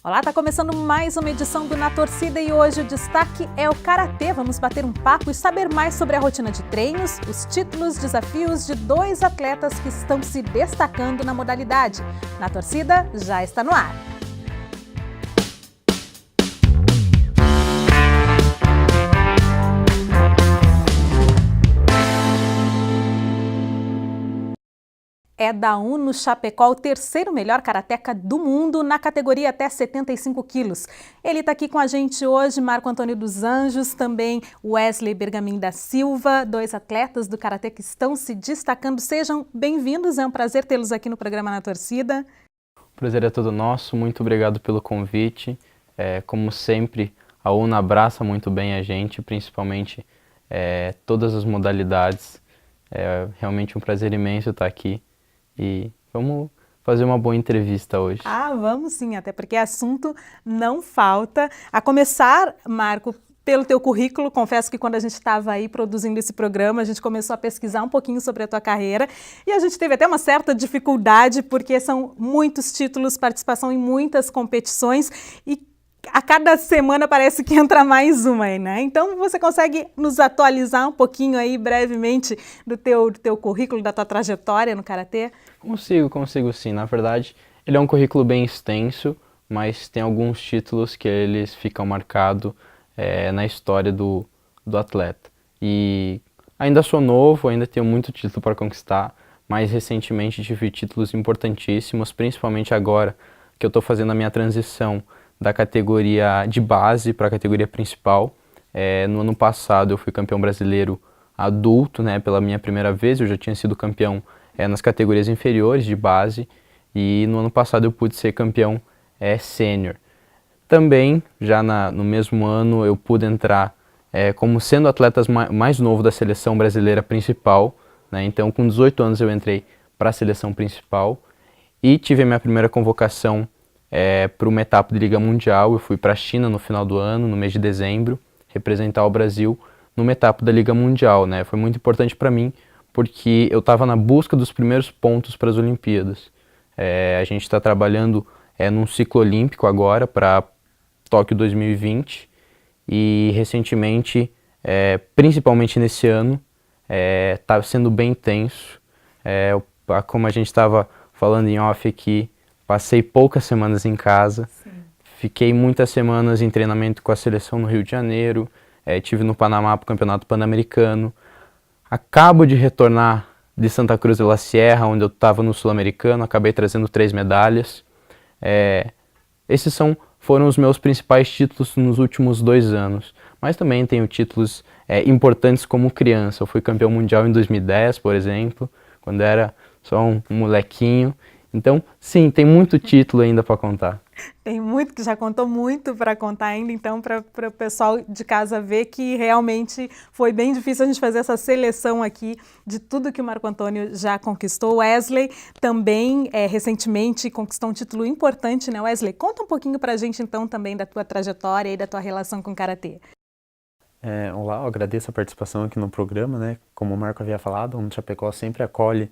Olá, tá começando mais uma edição do Na Torcida e hoje o destaque é o Karatê. Vamos bater um papo e saber mais sobre a rotina de treinos, os títulos, desafios de dois atletas que estão se destacando na modalidade. Na Torcida já está no ar. É da Uno Chapecó o terceiro melhor karateca do mundo na categoria até 75 quilos. Ele está aqui com a gente hoje, Marco Antônio dos Anjos, também Wesley Bergamin da Silva, dois atletas do karatê que estão se destacando. Sejam bem-vindos, é um prazer tê-los aqui no programa Na Torcida. O prazer é todo nosso, muito obrigado pelo convite. Como sempre, a Uno abraça muito bem a gente, principalmente todas as modalidades. É realmente um prazer imenso estar aqui. E vamos fazer uma boa entrevista hoje. Ah, vamos sim, até porque assunto não falta. A começar, Marco, pelo teu currículo, confesso que quando a gente estava aí produzindo esse programa, a gente começou a pesquisar um pouquinho sobre a tua carreira e a gente teve até uma certa dificuldade, porque são muitos títulos, participação em muitas competições e a cada semana parece que entra mais uma aí, né? Então você consegue nos atualizar um pouquinho aí brevemente do teu currículo, da tua trajetória no karatê? Consigo sim. Na verdade, ele é um currículo bem extenso, mas tem alguns títulos que eles ficam marcados na história do atleta. E ainda sou novo, ainda tenho muito título para conquistar, mas recentemente tive títulos importantíssimos, principalmente agora que eu estou fazendo a minha transição da categoria de base para a categoria principal. No ano passado eu fui campeão brasileiro adulto, né, pela minha primeira vez. Eu já tinha sido campeão nas categorias inferiores de base e no ano passado eu pude ser campeão sênior. Também, já no mesmo ano, eu pude entrar como sendo atleta mais novo da seleção brasileira principal, né? Então com 18 anos eu entrei para a seleção principal e tive a minha primeira convocação para uma etapa de Liga Mundial. Eu fui para a China no final do ano, no mês de dezembro, representar o Brasil numa etapa da Liga Mundial, né? Foi muito importante para mim, porque eu estava na busca dos primeiros pontos para as Olimpíadas. A gente está trabalhando num ciclo olímpico agora para Tóquio 2020 e recentemente, principalmente nesse ano, está sendo bem intenso. Como a gente estava falando em off aqui, passei poucas semanas em casa. Sim. Fiquei muitas semanas em treinamento com a seleção no Rio de Janeiro, estive no Panamá para o Campeonato Pan-Americano. Acabo de retornar de Santa Cruz de la Sierra, onde eu estava no Sul-Americano, acabei trazendo 3 medalhas. Esses foram os meus principais títulos nos últimos 2 anos, mas também tenho títulos importantes como criança. Eu fui campeão mundial em 2010, por exemplo, quando era só um molequinho. Então, sim, tem muito título ainda para contar. Tem muito, que já contou muito para contar ainda, então para o pessoal de casa ver que realmente foi bem difícil a gente fazer essa seleção aqui de tudo que o Marco Antônio já conquistou. Wesley também recentemente conquistou um título importante, né, Wesley? Conta um pouquinho para a gente então também da tua trajetória e da tua relação com o karatê. Olá, eu agradeço a participação aqui no programa, né? Como o Marco havia falado, o Uno Chapecó sempre acolhe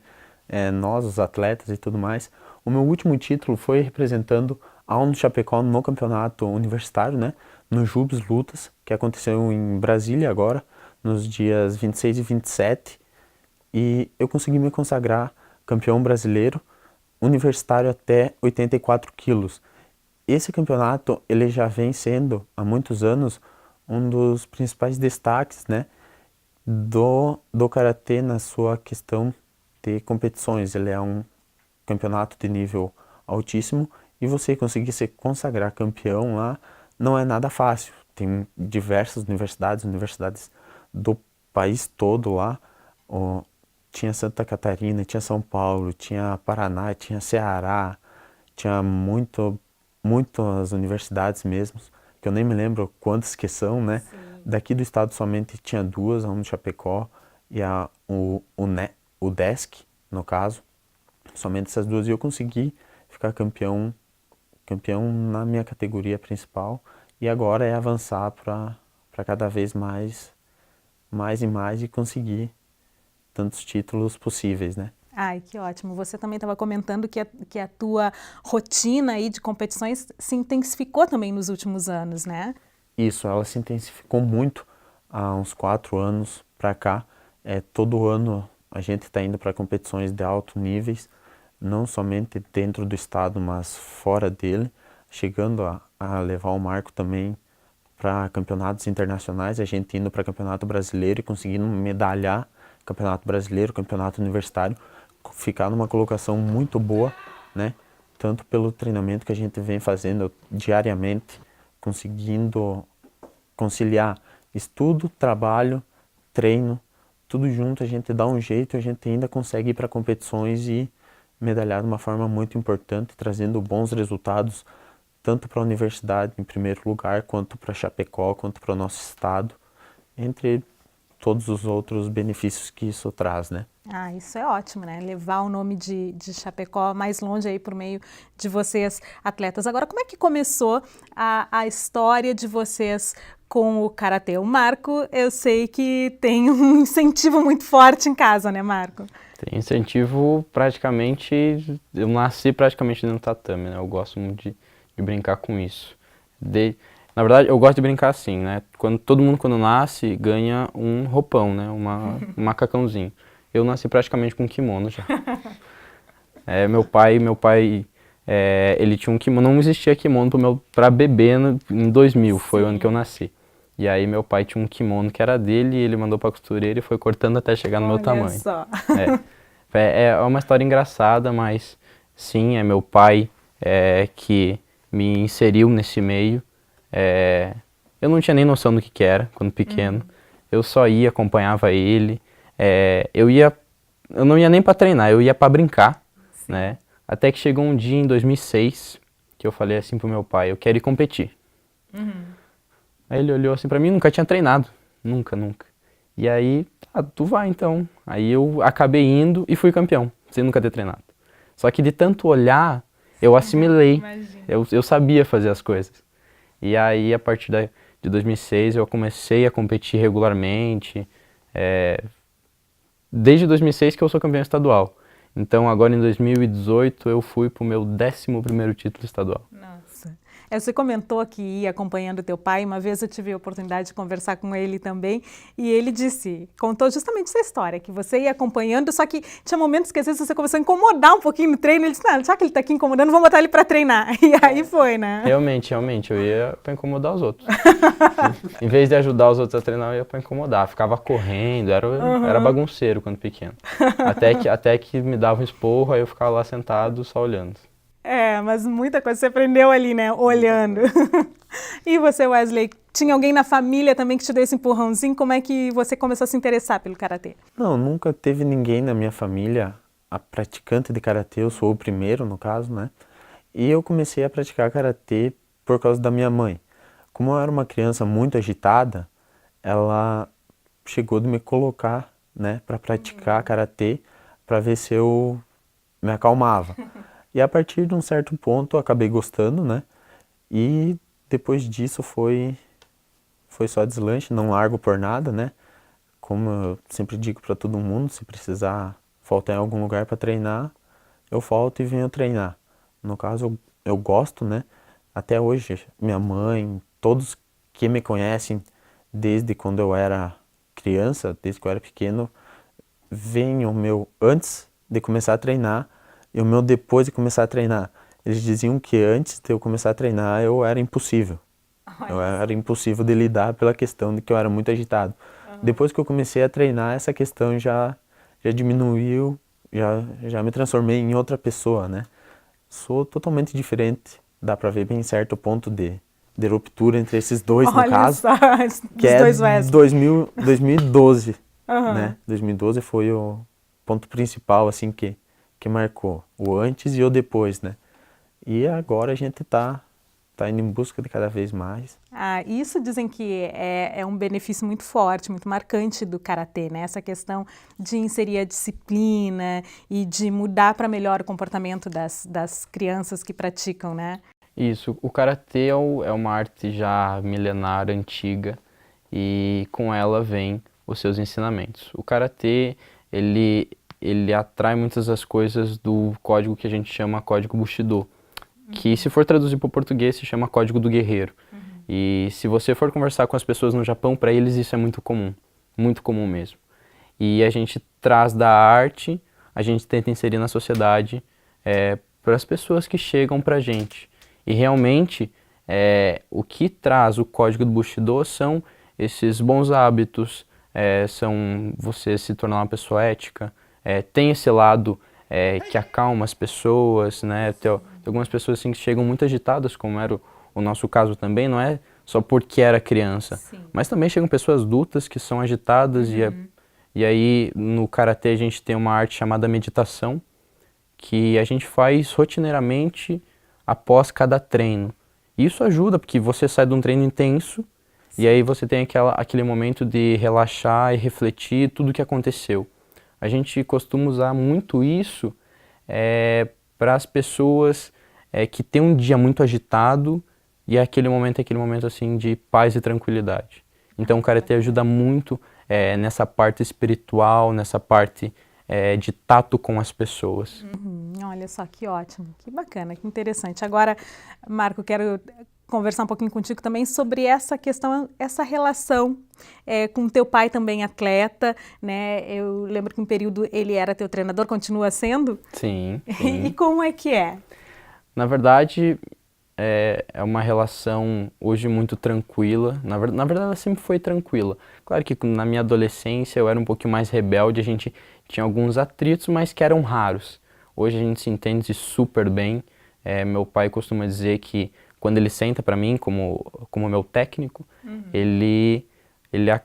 nós, os atletas e tudo mais. O meu último título foi representando a Uno Chapecó no campeonato universitário, né? No JUBS Lutas, que aconteceu em Brasília agora, nos dias 26 e 27. E eu consegui me consagrar campeão brasileiro universitário até 84 quilos. Esse campeonato, ele já vem sendo, há muitos anos, um dos principais destaques, né? Do karatê na sua questão de competições. Ele é um campeonato de nível altíssimo e você conseguir se consagrar campeão lá não é nada fácil. Tem diversas universidades do país todo lá. Tinha Santa Catarina, tinha São Paulo, tinha Paraná, tinha Ceará, tinha muitas universidades mesmo, que eu nem me lembro quantas que são, né? Sim. Daqui do estado somente tinha 2, a Uno Chapecó e o DESC, no caso. Somente essas 2 e eu consegui ficar campeão na minha categoria principal e agora é avançar para cada vez mais e conseguir tantos títulos possíveis, né? Ai, que ótimo. Você também estava comentando que a tua rotina aí de competições se intensificou também nos últimos anos, né? Isso, ela se intensificou muito há uns 4 anos para cá. Todo ano a gente está indo para competições de alto níveis, não somente dentro do estado, mas fora dele, chegando a levar o Marco também para campeonatos internacionais, a gente indo para campeonato brasileiro e conseguindo medalhar campeonato brasileiro, campeonato universitário, ficar numa colocação muito boa, né? Tanto pelo treinamento que a gente vem fazendo diariamente, conseguindo conciliar estudo, trabalho, treino, tudo junto, a gente dá um jeito, a gente ainda consegue ir para competições e medalhar de uma forma muito importante, trazendo bons resultados, tanto para a universidade em primeiro lugar, quanto para Chapecó, quanto para o nosso estado, entre todos os outros benefícios que isso traz, né? Ah, isso é ótimo, né? Levar o nome de Chapecó mais longe aí por meio de vocês, atletas. Agora, como é que começou a história de vocês com o Karatê? O Marco, eu sei que tem um incentivo muito forte em casa, né, Marco? Tem incentivo praticamente, eu nasci praticamente no tatame, né? Eu gosto muito de brincar com isso. Na verdade, eu gosto de brincar assim, né? Todo mundo quando nasce ganha um roupão, né? Um macacãozinho. Eu nasci praticamente com um kimono já. Meu pai, ele tinha um kimono, não existia kimono pra bebê em 2000, foi o ano que eu nasci. E aí meu pai tinha um kimono que era dele, e ele mandou pra costureira e foi cortando até chegar no meu tamanho. Olha só. É uma história engraçada, mas sim, é meu pai que me inseriu nesse meio. Eu não tinha nem noção do que era quando pequeno. Eu só ia, acompanhava ele. Eu não ia nem para treinar, eu ia para brincar, né? Até que chegou um dia em 2006 que eu falei assim pro meu pai, eu quero ir competir. Aí ele olhou assim para mim, nunca tinha treinado, nunca. E aí, tu vai então. Aí eu acabei indo e fui campeão, sem nunca ter treinado. Só que de tanto olhar, eu assimilei, eu sabia fazer as coisas. E aí, a partir de 2006, eu comecei a competir regularmente. Desde 2006 que eu sou campeão estadual. Então, agora em 2018, eu fui pro meu 11º título estadual. Nossa. Você comentou que ia acompanhando teu pai, uma vez eu tive a oportunidade de conversar com ele também, e ele contou justamente essa história, que você ia acompanhando, só que tinha momentos que às vezes você começou a incomodar um pouquinho no treino, ele disse, não, já que ele tá aqui incomodando, vamos botar ele pra treinar. E aí foi, né? Realmente, eu ia pra incomodar os outros. Em vez de ajudar os outros a treinar, eu ia pra incomodar. Ficava correndo, era bagunceiro quando pequeno. Até que me dava um esporro, aí eu ficava lá sentado, só olhando. Mas muita coisa você aprendeu ali, né? Olhando. E você, Wesley, tinha alguém na família também que te deu esse empurrãozinho? Como é que você começou a se interessar pelo Karatê? Não, nunca teve ninguém na minha família a praticante de Karatê, eu sou o primeiro no caso, né? E eu comecei a praticar Karatê por causa da minha mãe. Como eu era uma criança muito agitada, ela chegou de me colocar, né, para praticar Karatê, para ver se eu me acalmava. E a partir de um certo ponto eu acabei gostando, né? E depois disso foi só deslanche, não largo por nada, né? Como eu sempre digo para todo mundo, se precisar faltar em algum lugar para treinar, eu falto e venho treinar. No caso, eu gosto, né? Até hoje, minha mãe, todos que me conhecem desde quando eu era criança, desde que eu era pequeno, veem o meu antes de começar a treinar e o meu depois de começar a treinar. Eles diziam que antes de eu começar a treinar eu era impossível. Eu era impossível de lidar pela questão de que eu era muito agitado. Depois que eu comecei a treinar, essa questão já diminuiu, já me transformei em outra pessoa, né? Sou totalmente diferente. Dá pra ver bem certo o ponto de ruptura entre esses dois, no caso. Só, que é 2012, né? 2012 foi o ponto principal, assim, que marcou o antes e o depois, né? E agora a gente tá indo em busca de cada vez mais. Isso dizem que é um benefício muito forte, muito marcante do Karatê, né? Essa questão de inserir a disciplina e de mudar para melhor o comportamento das crianças que praticam, né? Isso, o Karatê é uma arte já milenar, antiga, e com ela vem os seus ensinamentos. O Karatê, ele ele atrai muitas das coisas do código que a gente chama código Bushido, que se for traduzir para o português se chama código do guerreiro. E se você for conversar com as pessoas no Japão, para eles isso é muito comum mesmo. E a gente traz da arte, a gente tenta inserir na sociedade para as pessoas que chegam para a gente. E realmente, o que traz o código do Bushido são esses bons hábitos, são você se tornar uma pessoa ética, tem esse lado que acalma as pessoas, né? Tem algumas pessoas assim, que chegam muito agitadas, como era o nosso caso também, não é só porque era criança, mas também chegam pessoas adultas que são agitadas e aí no Karatê a gente tem uma arte chamada meditação, que a gente faz rotineiramente após cada treino. Isso ajuda, porque você sai de um treino intenso e aí você tem aquele momento de relaxar e refletir tudo o que aconteceu. A gente costuma usar muito isso para as pessoas que têm um dia muito agitado e aquele momento assim de paz e tranquilidade. Então o Karatê ajuda muito nessa parte espiritual, nessa parte de tato com as pessoas. Olha só, que ótimo, que bacana, que interessante. Agora, Marco, quero conversar um pouquinho contigo também sobre essa questão, essa relação com teu pai também atleta, né? Eu lembro que um período ele era teu treinador, continua sendo? Sim. E como é que é? Na verdade, é uma relação hoje muito tranquila. Na verdade, ela sempre foi tranquila. Claro que na minha adolescência eu era um pouquinho mais rebelde, a gente tinha alguns atritos, mas que eram raros. Hoje a gente se entende super bem. Meu pai costuma dizer que quando ele senta para mim como meu técnico,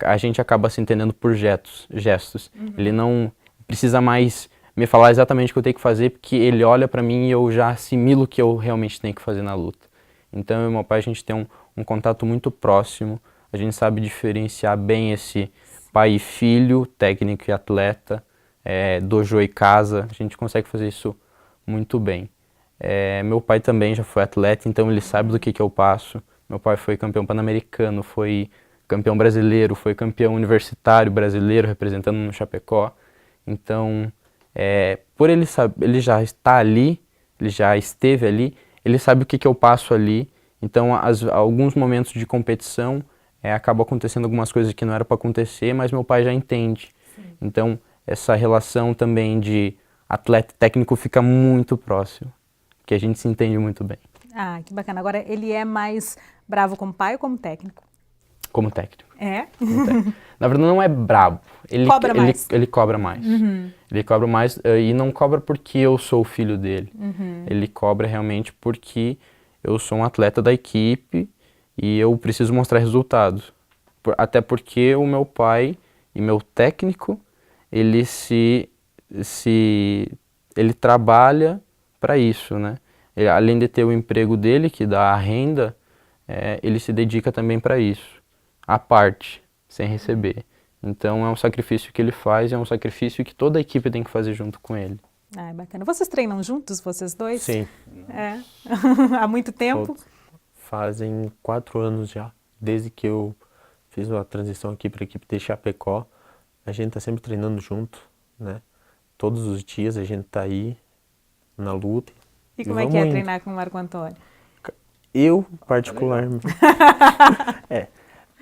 a gente acaba se entendendo por gestos. Ele não precisa mais me falar exatamente o que eu tenho que fazer, porque ele olha para mim e eu já assimilo o que eu realmente tenho que fazer na luta. Então eu e meu pai, a gente tem um contato muito próximo, a gente sabe diferenciar bem esse pai e filho, técnico e atleta, dojo e casa, a gente consegue fazer isso muito bem. Meu pai também já foi atleta, então ele sabe do que eu passo. Meu pai foi campeão pan-americano, foi campeão brasileiro, foi campeão universitário brasileiro representando no Chapecó. Então, por ele já estar ali, ele já esteve ali, ele sabe o que eu passo ali. Então, alguns momentos de competição, acabam acontecendo algumas coisas que não era para acontecer, mas meu pai já entende. Então, essa relação também de atleta e técnico fica muito próximo, porque a gente se entende muito bem. Ah, que bacana. Agora, ele é mais bravo como pai ou como técnico? Como técnico. Como técnico. Na verdade, não é brabo. Cobra mais. Ele cobra mais. Ele cobra mais e não cobra porque eu sou o filho dele. Ele cobra realmente porque eu sou um atleta da equipe e eu preciso mostrar resultados. Até porque o meu pai e meu técnico, ele trabalha para isso, né? Além de ter o emprego dele, que dá a renda, ele se dedica também para isso, à parte, sem receber. Então é um sacrifício que ele faz, é um sacrifício que toda a equipe tem que fazer junto com ele. Ah, bacana. Vocês treinam juntos, vocês dois? Sim. Há muito tempo? Fazem 4 anos já, desde que eu fiz a transição aqui para a equipe de Chapecó. A gente está sempre treinando junto, né? Todos os dias a gente está aí na luta. E como é que é treinar com o Marco Antônio? Eu, particularmente...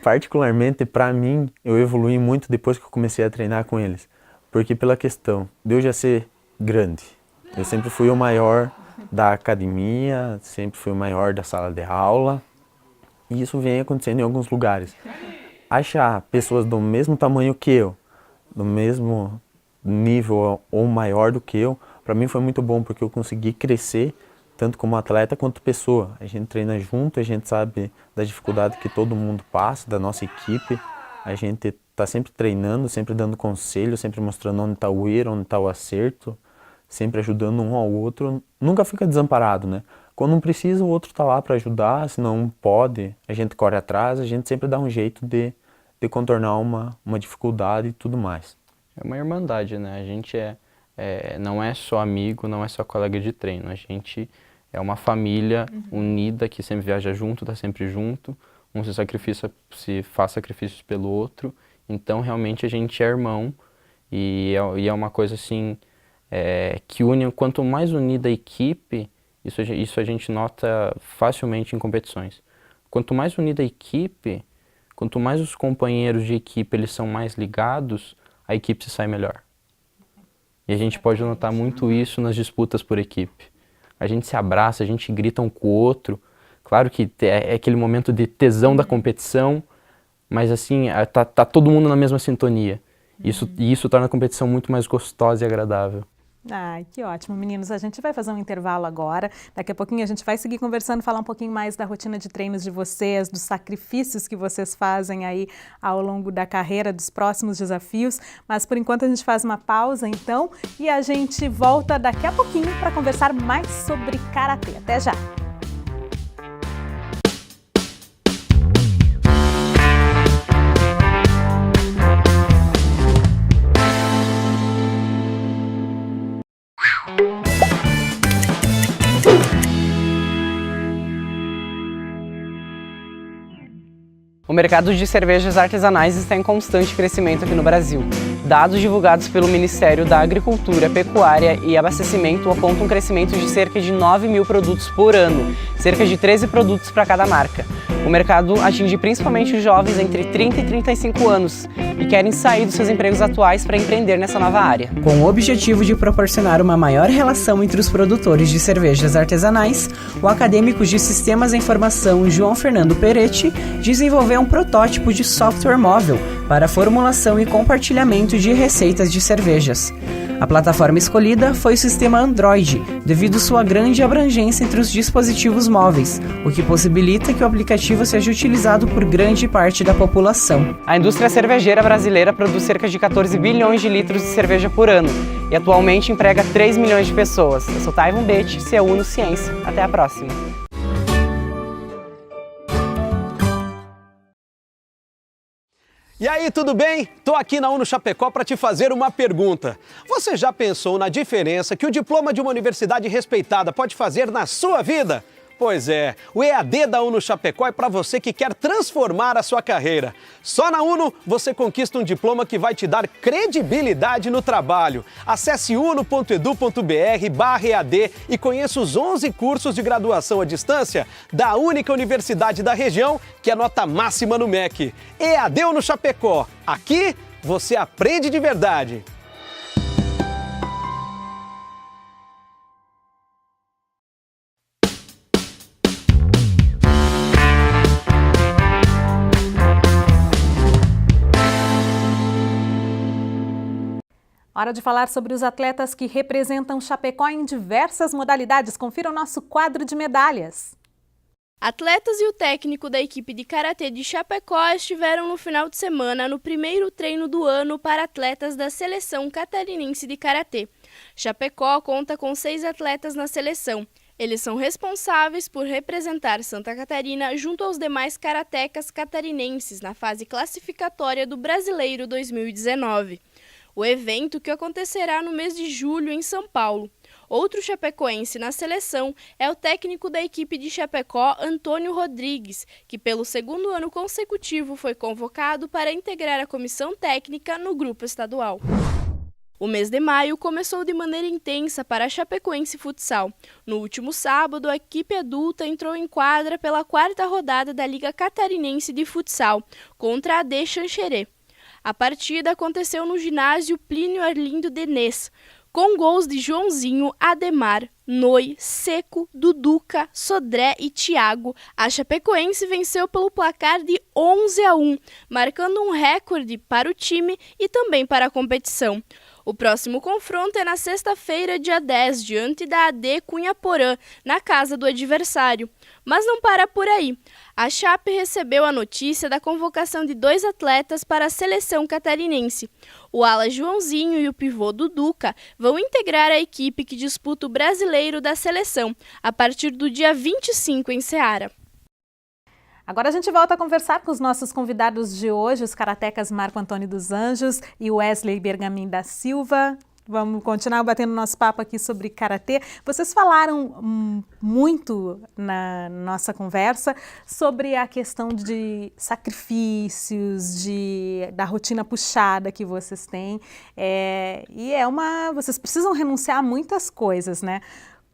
particularmente, para mim, eu evolui muito depois que eu comecei a treinar com eles. Porque pela questão de eu já ser grande, eu sempre fui o maior da academia, sempre fui o maior da sala de aula. E isso vem acontecendo em alguns lugares. Achar pessoas do mesmo tamanho que eu, do mesmo nível ou maior do que eu, para mim foi muito bom, porque eu consegui crescer tanto como atleta quanto pessoa. A gente treina junto, a gente sabe da dificuldade que todo mundo passa, da nossa equipe. A gente está sempre treinando, sempre dando conselho, sempre mostrando onde está o erro, onde está o acerto, sempre ajudando um ao outro. Nunca fica desamparado, né? Quando não precisa, o outro está lá para ajudar, se não pode, a gente corre atrás, a gente sempre dá um jeito de contornar uma dificuldade e tudo mais. É uma irmandade, né? A gente não é só amigo, não é só colega de treino, a gente é uma família unida que sempre viaja junto, está sempre junto, um se faz sacrifícios pelo outro, então realmente a gente é irmão E é uma coisa assim que une, quanto mais unida a equipe, isso a gente nota facilmente em competições. Quanto mais unida a equipe, quanto mais os companheiros de equipe eles são mais ligados, a equipe se sai melhor. E a gente pode notar muito isso nas disputas por equipe. A gente se abraça, a gente grita um com o outro. Claro que é aquele momento de tesão da competição, mas assim, tá todo mundo na mesma sintonia. Isso torna a competição muito mais gostosa e agradável. Ai, que ótimo, meninos. A gente vai fazer um intervalo agora. Daqui a pouquinho a gente vai seguir conversando, falar um pouquinho mais da rotina de treinos de vocês, dos sacrifícios que vocês fazem aí ao longo da carreira, dos próximos desafios. Mas por enquanto a gente faz uma pausa, então, e a gente volta daqui a pouquinho para conversar mais sobre karatê. Até já! O mercado de cervejas artesanais está em constante crescimento aqui no Brasil. Dados divulgados pelo Ministério da Agricultura, Pecuária e Abastecimento apontam um crescimento de cerca de 9 mil produtos por ano, cerca de 13 produtos para cada marca. O mercado atinge principalmente os jovens entre 30 e 35 anos e querem sair dos seus empregos atuais para empreender nessa nova área. Com o objetivo de proporcionar uma maior relação entre os produtores de cervejas artesanais, o acadêmico de Sistemas da Informação João Fernando Peretti desenvolveu um protótipo de software móvel para a formulação e compartilhamento de receitas de cervejas. A plataforma escolhida foi o sistema Android, devido sua grande abrangência entre os dispositivos móveis, o que possibilita que o aplicativo seja utilizado por grande parte da população. A indústria cervejeira brasileira produz cerca de 14 bilhões de litros de cerveja por ano e atualmente emprega 3 milhões de pessoas. Eu sou Taivan Bete, CEUNO Ciência. Até a próxima! E aí, tudo bem? Tô aqui na UNO Chapecó para te fazer uma pergunta. Você já pensou na diferença que o diploma de uma universidade respeitada pode fazer na sua vida? Pois é, o EAD da UNO Chapecó é para você que quer transformar a sua carreira. Só na UNO você conquista um diploma que vai te dar credibilidade no trabalho. Acesse uno.edu.br/EAD e conheça os 11 cursos de graduação à distância da única universidade da região que é nota máxima no MEC. EAD UNO Chapecó. Aqui você aprende de verdade. Hora de falar sobre os atletas que representam Chapecó em diversas modalidades. Confira o nosso quadro de medalhas. Atletas e o técnico da equipe de karatê de Chapecó estiveram no final de semana no primeiro treino do ano para atletas da seleção catarinense de karatê. Chapecó conta com 6 atletas na seleção. Eles são responsáveis por representar Santa Catarina junto aos demais karatecas catarinenses na fase classificatória do Brasileiro 2019. O evento, que acontecerá no mês de julho em São Paulo. Outro chapecoense na seleção é o técnico da equipe de Chapecó, Antônio Rodrigues, que pelo 2º ano consecutivo foi convocado para integrar a comissão técnica no grupo estadual. O mês de maio começou de maneira intensa para a Chapecoense Futsal. No último sábado, a equipe adulta entrou em quadra pela 4ª rodada da Liga Catarinense de Futsal, contra a AD Xanxerê. A partida aconteceu no ginásio Plínio Arlindo Denês, com gols de Joãozinho, Ademar, Noi, Seco, Duduca, Sodré e Thiago. A Chapecoense venceu pelo placar de 11-1, marcando um recorde para o time e também para a competição. O próximo confronto é na sexta-feira, dia 10, diante da AD Cunhaporã, na casa do adversário. Mas não para por aí. A Chape recebeu a notícia da convocação de 2 atletas para a seleção catarinense. O ala Joãozinho e o pivô Duduca vão integrar a equipe que disputa o Brasileiro da seleção, a partir do dia 25 em Ceará. Agora a gente volta a conversar com os nossos convidados de hoje, os karatecas Marco Antônio dos Anjos e Wesley Bergamin da Silva. Vamos continuar batendo nosso papo aqui sobre karatê. Vocês falaram muito na nossa conversa sobre a questão de sacrifícios, da rotina puxada que vocês têm. Vocês precisam renunciar a muitas coisas, né?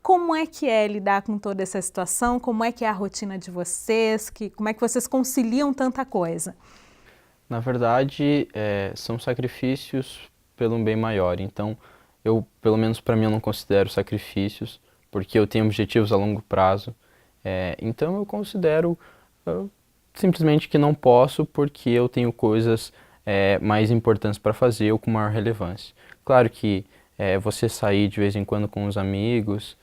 Como é que é lidar com toda essa situação? Como é que é a rotina de vocês? Como é que vocês conciliam tanta coisa? Na verdade, são sacrifícios pelo um bem maior. Então, pelo menos para mim, eu não considero sacrifícios, porque eu tenho objetivos a longo prazo. Então, eu considero simplesmente que não posso, porque eu tenho coisas mais importantes para fazer ou com maior relevância. Claro que você sair de vez em quando com os amigos,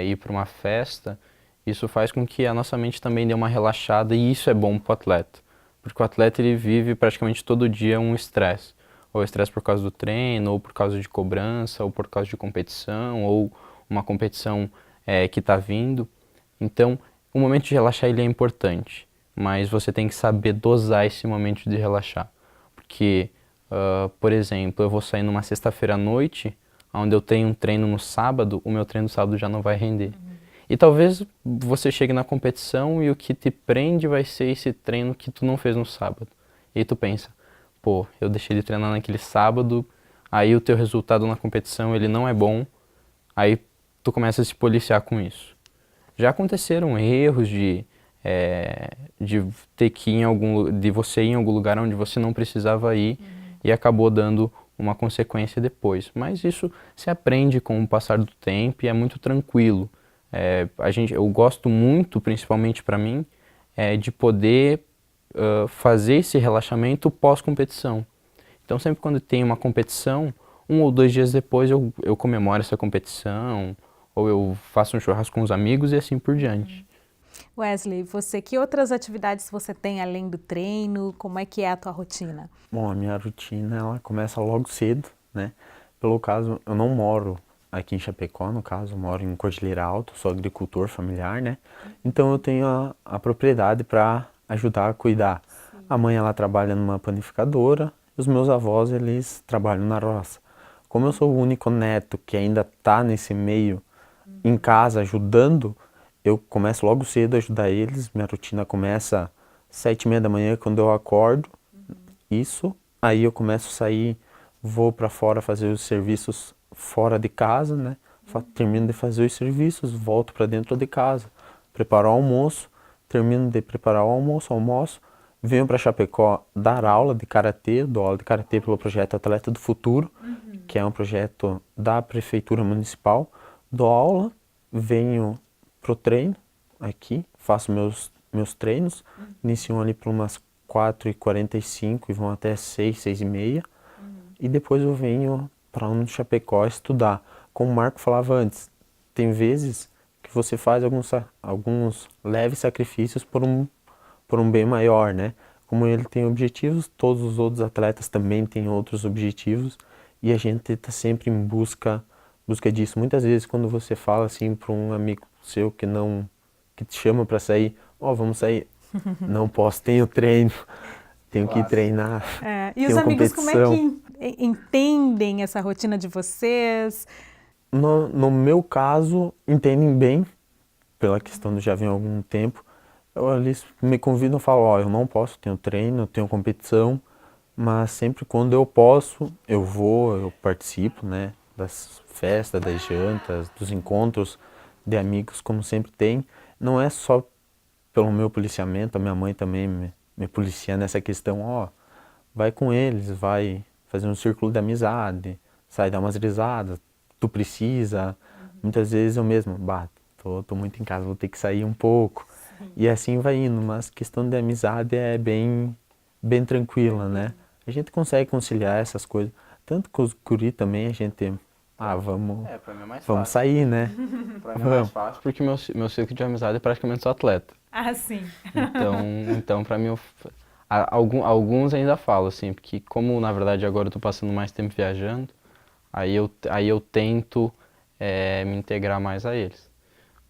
ir para uma festa, isso faz com que a nossa mente também dê uma relaxada, e isso é bom para o atleta. Porque o atleta ele vive praticamente todo dia um estresse. Ou estresse por causa do treino, ou por causa de cobrança, ou por causa de competição, ou uma competição que está vindo. Então, o momento de relaxar ele é importante, mas você tem que saber dosar esse momento de relaxar. Porque, por exemplo, eu vou sair numa sexta-feira à noite, onde eu tenho um treino no sábado, o meu treino no sábado já não vai render. E talvez você chegue na competição e o que te prende vai ser esse treino que tu não fez no sábado. E aí tu pensa, pô, eu deixei de treinar naquele sábado, aí o teu resultado na competição ele não é bom, aí tu começa a se policiar com isso. Já aconteceram erros de ter que ir de você ir em algum lugar onde você não precisava ir e acabou dando uma consequência depois. Mas isso se aprende com o passar do tempo e é muito tranquilo. Eu gosto muito, principalmente para mim, de poder fazer esse relaxamento pós-competição. Então, sempre quando tem uma competição, 1 ou 2 dias depois eu comemoro essa competição, ou eu faço um churrasco com os amigos e assim por diante. Wesley, que outras atividades você tem além do treino? Como é que é a tua rotina? Bom, a minha rotina ela começa logo cedo, né? Pelo caso, eu não moro aqui em Chapecó, no caso, eu moro em Cordilheira Alta, sou agricultor familiar, né? Então eu tenho a propriedade para ajudar a cuidar. Sim. A mãe, ela trabalha numa panificadora, e os meus avós, eles trabalham na roça. Como eu sou o único neto que ainda está nesse meio, em casa, ajudando, eu começo logo cedo a ajudar eles. Minha rotina começa às 7h30 da manhã, quando eu acordo. Isso, aí eu começo a sair, vou para fora fazer os serviços fora de casa, né? Termino de fazer os serviços, volto para dentro de casa, preparo o almoço, termino de preparar o almoço, venho para Chapecó dar aula de karatê, dou aula de karatê pelo projeto Atleta do Futuro, que é um projeto da Prefeitura Municipal. Dou aula, venho pro treino aqui, faço meus treinos, iniciam ali por umas 4h45 e vão até 6h30, e depois eu venho para no Chapecó estudar. Como o Marco falava antes, tem vezes que você faz alguns leves sacrifícios por um bem maior, né? Como ele tem objetivos, todos os outros atletas também têm outros objetivos, e a gente está sempre em busca disso. Muitas vezes quando você fala assim para um amigo seu que te chama para sair, vamos sair, não posso, tenho treino, tenho que ir treinar, e os amigos competição. Como é que entendem essa rotina de vocês? No meu caso, entendem bem, pela questão de já vem há algum tempo. Eles me convidam e falam, eu não posso, tenho treino, tenho competição, mas sempre quando eu posso, eu participo, né, das festas, das jantas, dos encontros de amigos, como sempre tem. Não é só pelo meu policiamento, a minha mãe também me policia nessa questão, vai com eles, vai fazer um círculo de amizade, sai dar umas risadas, tu precisa. Muitas vezes eu mesmo, tô muito em casa, vou ter que sair um pouco. Sim. E assim vai indo, mas questão de amizade é bem tranquila, né? A gente consegue conciliar essas coisas. Tanto com os guri também, a gente, vamos sair, né? Pra mim é mais fácil, porque meu ciclo de amizade é praticamente só atleta. Sim. Então pra mim, alguns ainda falo, assim, porque como na verdade agora eu tô passando mais tempo viajando, aí eu tento me integrar mais a eles.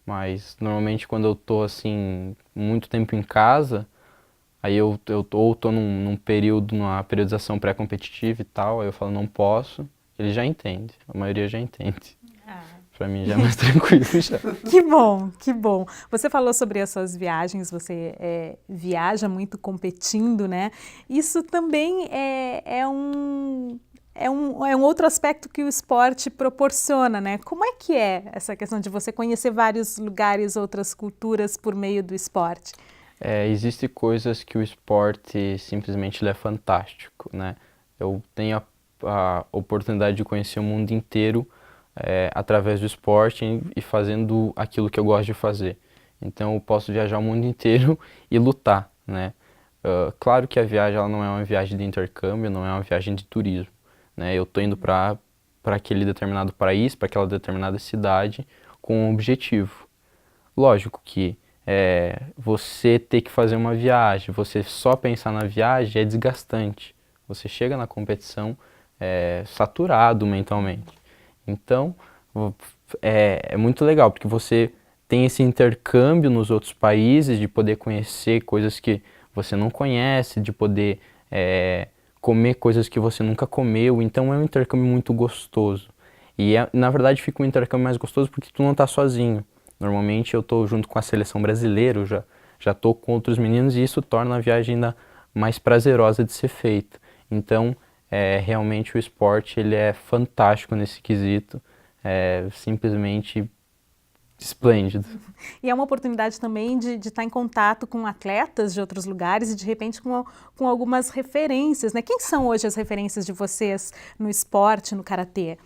Mas normalmente quando eu tô assim, muito tempo em casa, aí eu tô num período, numa periodização pré-competitiva e tal, aí eu falo não posso, ele já entende, a maioria já entende. Para mim já é mais tranquilo já. Que bom, que bom. Você falou sobre as suas viagens, você viaja muito competindo, né? Isso também é um outro aspecto que o esporte proporciona, né? Como é que é essa questão de você conhecer vários lugares, outras culturas por meio do esporte? Existem coisas que o esporte simplesmente ele é fantástico, né? Eu tenho a oportunidade de conhecer o mundo inteiro através do esporte e fazendo aquilo que eu gosto de fazer. Então eu posso viajar o mundo inteiro e lutar, né? Claro que a viagem ela não é uma viagem de intercâmbio, não é uma viagem de turismo, né? Eu estou indo para aquele determinado país, para aquela determinada cidade com um objetivo. Lógico que você ter que fazer uma viagem, você só pensar na viagem é desgastante. Você chega na competição saturado mentalmente. Então, é muito legal, porque você tem esse intercâmbio nos outros países, de poder conhecer coisas que você não conhece, de poder comer coisas que você nunca comeu. Então, é um intercâmbio muito gostoso. E, na verdade, fica um intercâmbio mais gostoso porque tu não está sozinho. Normalmente, eu estou junto com a seleção brasileira, eu já estou com outros meninos, e isso torna a viagem ainda mais prazerosa de ser feita. Então, realmente o esporte ele é fantástico nesse quesito, simplesmente esplêndido. E é uma oportunidade também de estar em contato com atletas de outros lugares e de repente com algumas referências, né? Quem são hoje as referências de vocês no esporte, no karatê?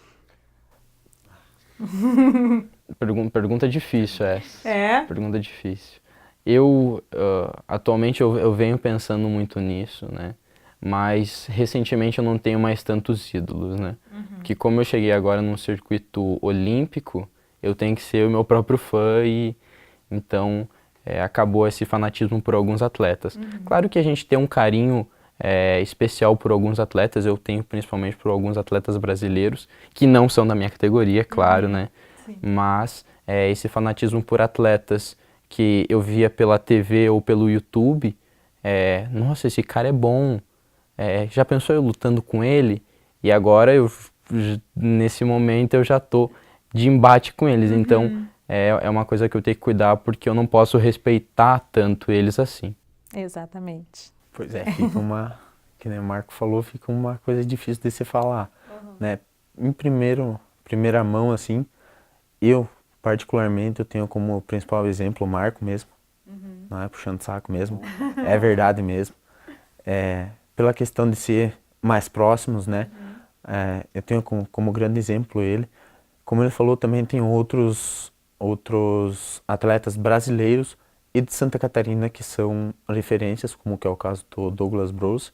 Pergunta difícil essa. Pergunta difícil. Atualmente eu venho pensando muito nisso, né? Mas recentemente eu não tenho mais tantos ídolos, né? Porque como eu cheguei agora num circuito olímpico, eu tenho que ser o meu próprio fã e então acabou esse fanatismo por alguns atletas. Claro que a gente tem um carinho especial por alguns atletas, eu tenho principalmente por alguns atletas brasileiros, que não são da minha categoria, claro, né? Sim. Mas esse fanatismo por atletas que eu via pela TV ou pelo YouTube, nossa, esse cara é bom. Já pensou eu lutando com ele? E agora, nesse momento, eu já estou de embate com eles. Então, é uma coisa que eu tenho que cuidar, porque eu não posso respeitar tanto eles assim. Exatamente. Pois fica que nem o Marco falou, fica uma coisa difícil de se falar. Né? Em primeira mão, assim, particularmente, eu tenho como principal exemplo o Marco mesmo. Não é puxando saco mesmo, é verdade mesmo. Pela questão de ser mais próximos, né? Eu tenho como grande exemplo ele. Como ele falou, também tem outros atletas brasileiros e de Santa Catarina que são referências, como que é o caso do Douglas Bros,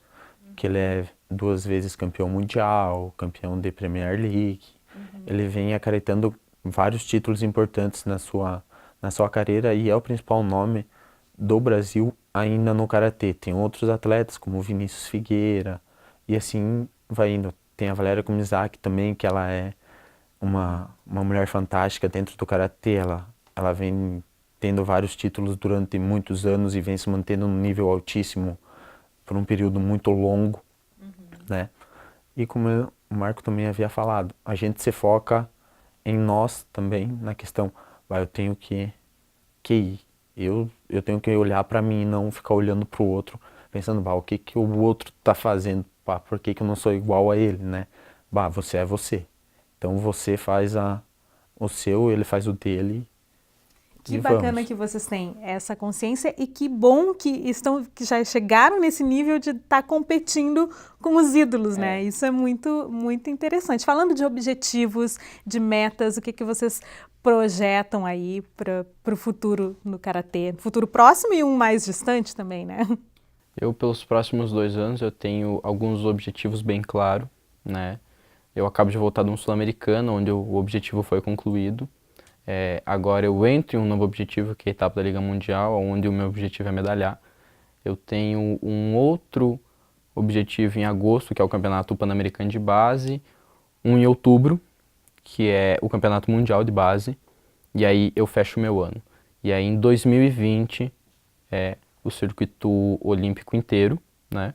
que ele é 2 vezes campeão mundial, campeão de Premier League. Ele vem acarretando vários títulos importantes na sua carreira e é o principal nome do Brasil ainda no karatê. Tem outros atletas como o Vinícius Figueira e assim vai indo. Tem a Valéria Kumizaki também, que ela é uma mulher fantástica dentro do karatê. Ela vem tendo vários títulos durante muitos anos e vem se mantendo num nível altíssimo por um período muito longo, né? E como o Marco também havia falado, a gente se foca em nós também, na questão, eu tenho que ir. Eu tenho que olhar para mim e não ficar olhando para o outro, pensando, o que o outro está fazendo, por que eu não sou igual a ele, né? Você é você. Então você faz o seu, ele faz o dele. Que bacana que vocês têm essa consciência e que bom que já chegaram nesse nível de estar competindo com os ídolos, né? Isso é muito, muito interessante. Falando de objetivos, de metas, o que vocês projetam aí para o futuro no karatê? Futuro próximo e um mais distante também, né? Pelos próximos 2 anos, eu tenho alguns objetivos bem claros, né? Eu acabo de voltar de um Sul-Americano, onde o objetivo foi concluído. Agora eu entro em um novo objetivo, que é a etapa da Liga Mundial, onde o meu objetivo é medalhar. Eu tenho um outro objetivo em agosto, que é o Campeonato Pan-Americano de Base, um em outubro, que é o Campeonato Mundial de Base, e aí eu fecho o meu ano. E aí em 2020 é o circuito olímpico inteiro, né?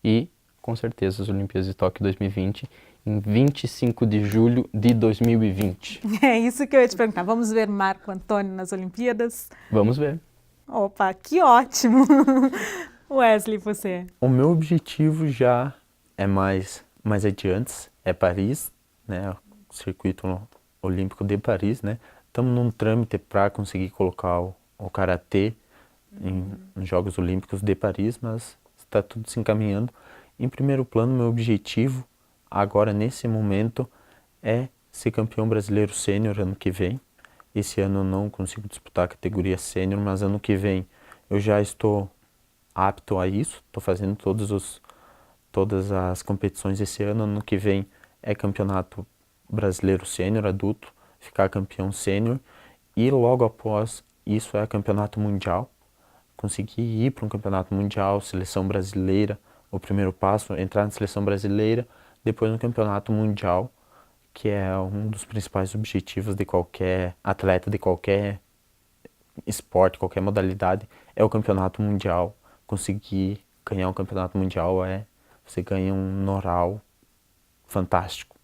E com certeza as Olimpíadas de Tóquio 2020. em 25 de julho de 2020. É isso que eu ia te perguntar. Vamos ver Marco Antônio nas Olimpíadas? Vamos ver. Opa, que ótimo! Wesley, você? O meu objetivo já é mais adiante, é Paris, né? O circuito olímpico de Paris, né? Estamos num trâmite para conseguir colocar o karatê em Jogos Olímpicos de Paris, mas está tudo se encaminhando. Em primeiro plano, meu objetivo agora, nesse momento, é ser campeão brasileiro sênior ano que vem. Esse ano eu não consigo disputar a categoria sênior, mas ano que vem eu já estou apto a isso. Estou fazendo todas as competições esse ano. Ano que vem é campeonato brasileiro sênior adulto, ficar campeão sênior. E logo após isso é campeonato mundial. Conseguir ir para um campeonato mundial, seleção brasileira, o primeiro passo, entrar na seleção brasileira, depois no campeonato mundial, que é um dos principais objetivos de qualquer atleta, de qualquer esporte, qualquer modalidade, é o campeonato mundial. Conseguir ganhar um campeonato mundial você ganha um know-how fantástico.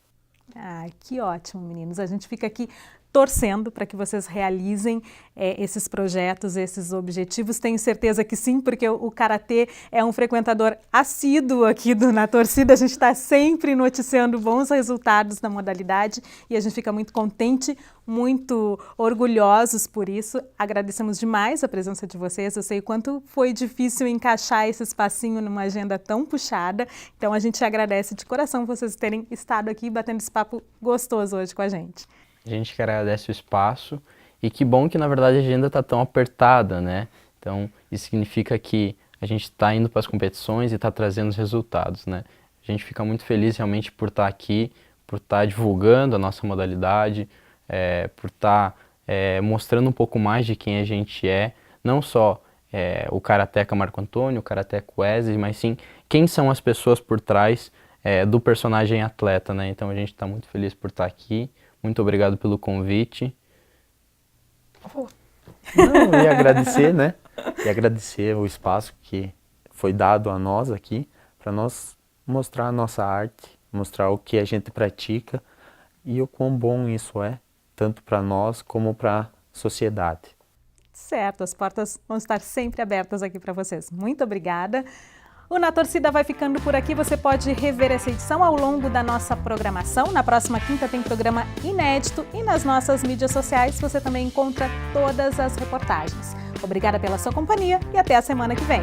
Ah, que ótimo, meninos. A gente fica aqui torcendo para que vocês realizem esses projetos, esses objetivos. Tenho certeza que sim, porque o Karatê é um frequentador assíduo aqui na torcida. A gente está sempre noticiando bons resultados da modalidade e a gente fica muito contente, muito orgulhosos por isso. Agradecemos demais a presença de vocês. Eu sei o quanto foi difícil encaixar esse espacinho numa agenda tão puxada. Então a gente agradece de coração vocês terem estado aqui batendo esse papo gostoso hoje com a gente. A gente que agradece o espaço e que bom que, na verdade, a agenda está tão apertada, né? Então, isso significa que a gente está indo para as competições e está trazendo os resultados, né? A gente fica muito feliz realmente por estar aqui, por estar divulgando a nossa modalidade, por estar mostrando um pouco mais de quem a gente é, não só o Karateca Marco Antônio, o Karateca Wesley, mas sim quem são as pessoas por trás do personagem atleta, né? Então, a gente está muito feliz por estar aqui. Muito obrigado pelo convite. Não, e agradecer, né? E agradecer o espaço que foi dado a nós aqui, para nós mostrar a nossa arte, mostrar o que a gente pratica e o quão bom isso é, tanto para nós como para a sociedade. Certo, as portas vão estar sempre abertas aqui para vocês. Muito obrigada. O Na Torcida vai ficando por aqui. Você pode rever essa edição ao longo da nossa programação. Na próxima quinta tem programa inédito e nas nossas mídias sociais você também encontra todas as reportagens. Obrigada pela sua companhia e até a semana que vem.